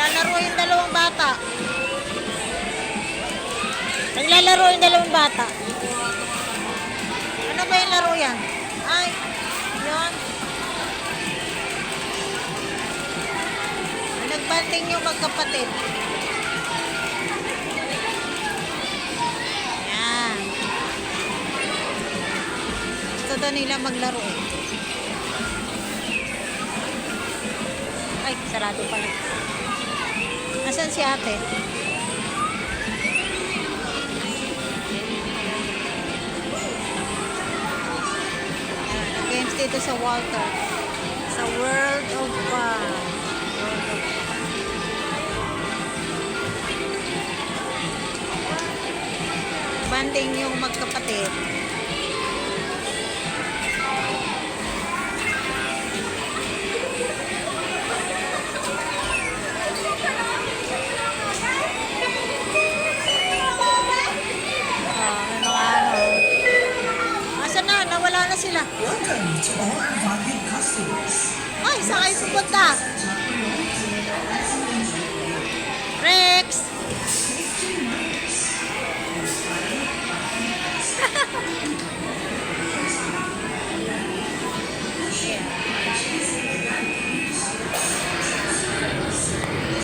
Naglalaro yung dalawang bata. Naglalaro yung dalawang bata. Ano ba yung laro yan? Ay, yun. Nagbanding yung magkapatid. Yan. Gusto daw nila maglaro eh. Ay, sarado pala. Nasaan si ate? Games dito sa Walter. Sa World of Fun. Banding yung magkapatid. May mga ano. Asa na? Nawala na sila. Welcome to all our valued customers. Ay, saan kayo pupunta?